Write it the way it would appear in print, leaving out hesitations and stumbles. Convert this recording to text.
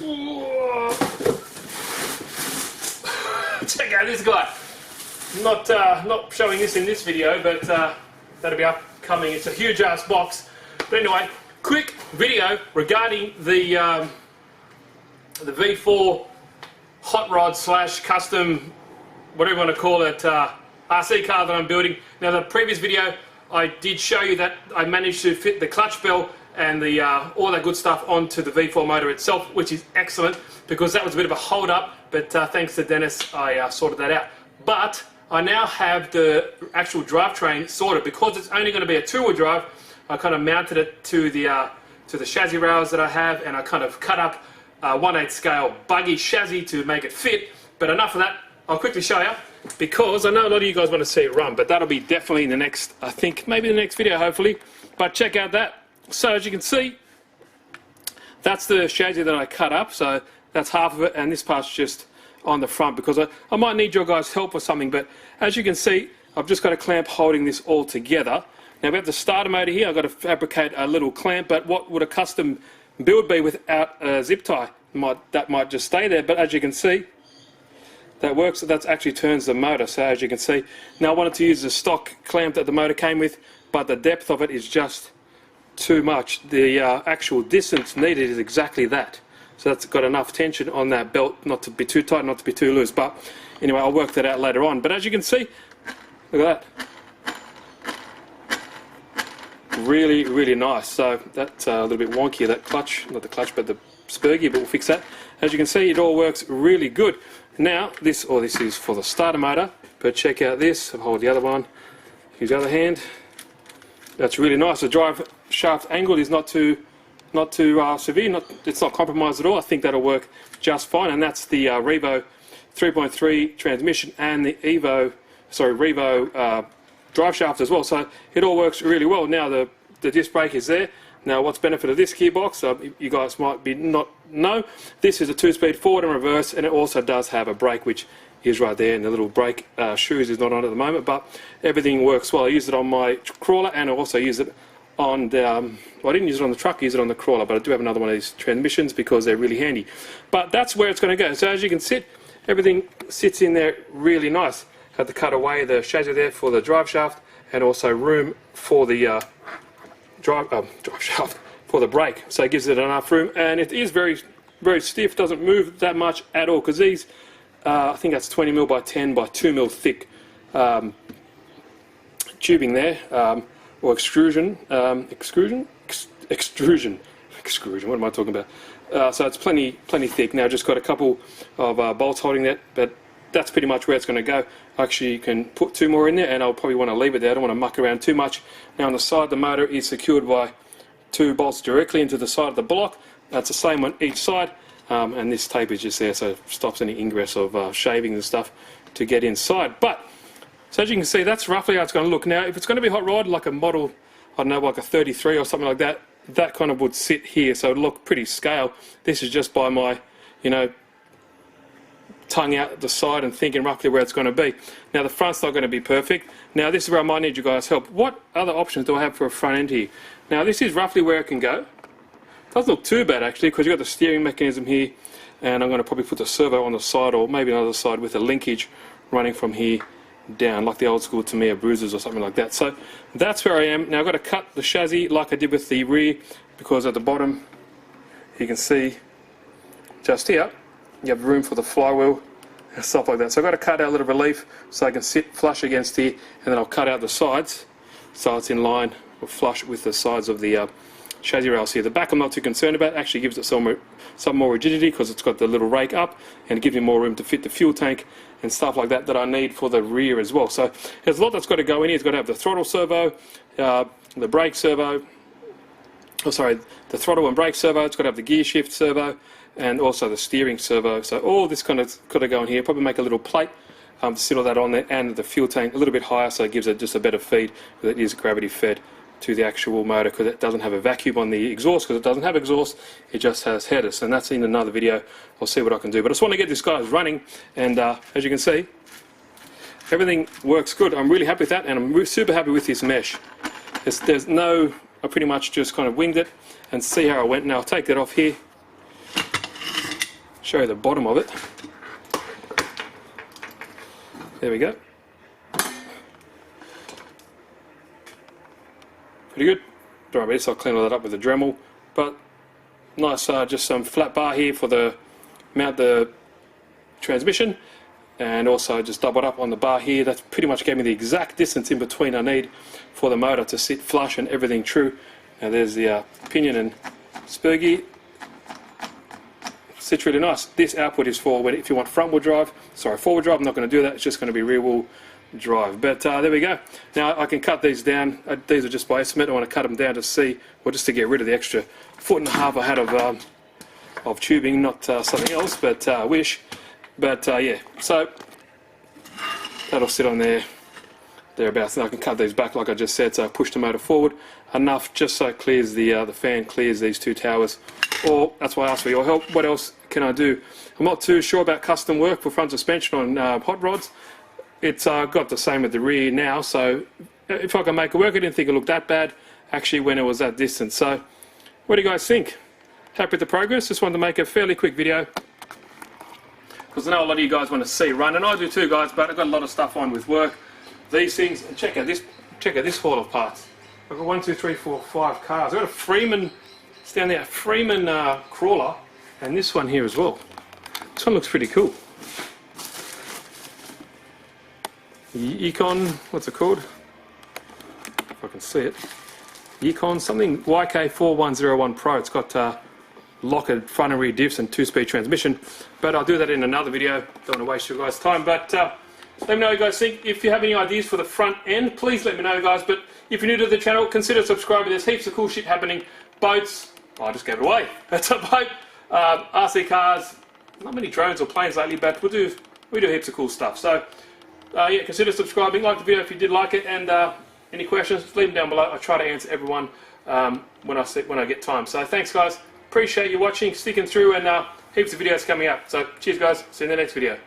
Check out this guy. Not showing this in this video, but that'll be upcoming. It's a huge ass box. But anyway, quick video regarding the V4 hot rod slash custom, whatever you want to call it, RC car that I'm building. Now, the previous video I did show you that I managed to fit the clutch bell and the all that good stuff onto the V4 motor itself, which is excellent because that was a bit of a hold up, but thanks to Dennis I sorted that out. But I now have the actual drivetrain sorted. Because it's only going to be a two-wheel drive, I kind of mounted it to the chassis rails that I have, and I kind of cut up 1/8 scale buggy chassis to make it fit. But enough of that, I'll quickly show you, because I know a lot of you guys want to see it run, but that'll be definitely in the next, I think, maybe the next video, hopefully. But check out that. So as you can see, that's the chassis that I cut up, so that's half of it, and this part's just on the front, because I might need your guys' help or something. But as you can see, I've just got a clamp holding this all together. Now we have the starter motor here. I've got to fabricate a little clamp, but what would a custom build be without a zip tie? That might just stay there, but as you can see, that works. That actually turns the motor. So as you can see, now I wanted to use the stock clamp that the motor came with, but the depth of it is just too much. The actual distance needed is exactly that. So that's got enough tension on that belt, not to be too tight, not to be too loose. But anyway, I'll work that out later on. But as you can see, look at that. Really, really nice. So that's a little bit wonky, that clutch, not the clutch, but the spur gear, but we'll fix that. As you can see, it all works really good. Now, this is for the starter motor, but check out this. I'll hold the other one, use the other hand. That's really nice. The drive shaft angle is not too severe, it's not compromised at all. I think that'll work just fine, and that's the Revo 3.3 transmission and the Revo drive shaft as well. So it all works really well. Now the disc brake is there. Now what's the benefit of this gearbox? You guys might not know. This is a 2-speed forward and reverse, and it also does have a brake, which is right there, and the little brake shoes is not on at the moment, but everything works well. I used it on my crawler, and I also use it on the, well, I didn't use it on the truck, I used it on the crawler, but I do have another one of these transmissions because they're really handy. But that's where it's going to go. So as you can see, everything sits in there really nice. Had to cut away the chassis there for the drive shaft, and also room for the drive shaft for the brake. So it gives it enough room, and it is very, very stiff, doesn't move that much at all, because these, I think that's 20mm by 10 by 2mm thick tubing there, or extrusion, what am I talking about? So it's plenty thick. Now just got a couple of bolts holding that, but that's pretty much where it's going to go. Actually, you can put 2 more in there, and I'll probably want to leave it there. I don't want to muck around too much. Now on the side, the motor is secured by 2 bolts directly into the side of the block. That's the same on each side, and this tape is just there, so it stops any ingress of shavings and stuff to get inside. But so as you can see, that's roughly how it's going to look. Now, if it's going to be hot rod, like a model, I don't know, like a 33 or something like that, that kind of would sit here, so it would look pretty scale. This is just by my, tongue out the side and thinking roughly where it's going to be. Now, the front's not going to be perfect. Now, this is where I might need you guys' help. What other options do I have for a front end here? Now, this is roughly where it can go. Doesn't look too bad, actually, because you've got the steering mechanism here, and I'm going to probably put the servo on the side, or maybe another side with a linkage running from here down, like the old school Tamiya bruisers or something like that. So that's where I am. Now I've got to cut the chassis like I did with the rear, because at the bottom you can see just here you have room for the flywheel and stuff like that. So I've got to cut out a little relief so I can sit flush against here, and then I'll cut out the sides so it's in line or flush with the sides of the chassis rails here. The back I'm not too concerned about. It actually gives it some more rigidity because it's got the little rake up, and it gives me more room to fit the fuel tank and stuff like that I need for the rear as well. So there's a lot that's got to go in here. It's got to have the throttle servo, the brake servo, the throttle and brake servo. It's got to have the gear shift servo, and also the steering servo. So all this kind of got to go in here. Probably make a little plate to sit all that on there, and the fuel tank a little bit higher so it gives it just a better feed, because it is gravity fed to the actual motor, because it doesn't have a vacuum on the exhaust, because it doesn't have exhaust, it just has headers, and that's in another video. I'll see what I can do, but I just want to get this guys running, and as you can see, everything works good. I'm really happy with that, and I'm super happy with this mesh. There's no, I pretty much just kind of winged it and see how it went. Now I'll take that off here. show you the bottom of it. There we go. Pretty good. Don't worry about this, I'll clean all that up with a Dremel. But nice, just some flat bar here for the mount the transmission, and also just doubled up on the bar here. That's pretty much gave me the exact distance in between I need for the motor to sit flush and everything true. Now there's the pinion and spurgy. Sits really nice. This output is for when if you want front wheel drive. Sorry, forward drive. I'm not going to do that. It's just going to be rear wheel drive. But there we go. Now I can cut these down. These are just by estimate. I want to cut them down to see, or just to get rid of the extra 1.5 feet I had of tubing, not something else, but wish. But yeah, so that'll sit on there, thereabouts. And I can cut these back like I just said. So I push the motor forward enough just so it clears the fan, clears these two towers. Or that's why I asked for your help. What else can I do? I'm not too sure about custom work for front suspension on hot rods. It's got the same with the rear now, so if I can make it work, I didn't think it looked that bad actually when it was that distance. So what do you guys think? Happy with the progress? Just wanted to make a fairly quick video because I know a lot of you guys want to see run, and I do too, guys, but I've got a lot of stuff on with work. These things, and check out this haul of parts. I've got 1, 2, 3, 4, 5 cars. I've got a Freeman, it's down there, a Freeman crawler, and this one here as well. This one looks pretty cool. Econ, what's it called? If I can see it. Econ something, YK4101 Pro. It's got locked front and rear diffs and 2-speed transmission. But I'll do that in another video. Don't want to waste your guys' time. But let me know what you guys think. If you have any ideas for the front end, please let me know, guys. But if you're new to the channel, consider subscribing. There's heaps of cool shit happening. Boats, oh, I just gave it away. That's a boat. RC cars, not many drones or planes lately, but we do heaps of cool stuff. So yeah, consider subscribing, like the video if you did like it, and any questions, leave them down below. I try to answer everyone when I get time. So thanks, guys. Appreciate you watching, sticking through, and heaps of videos coming up. So cheers, guys. See you in the next video.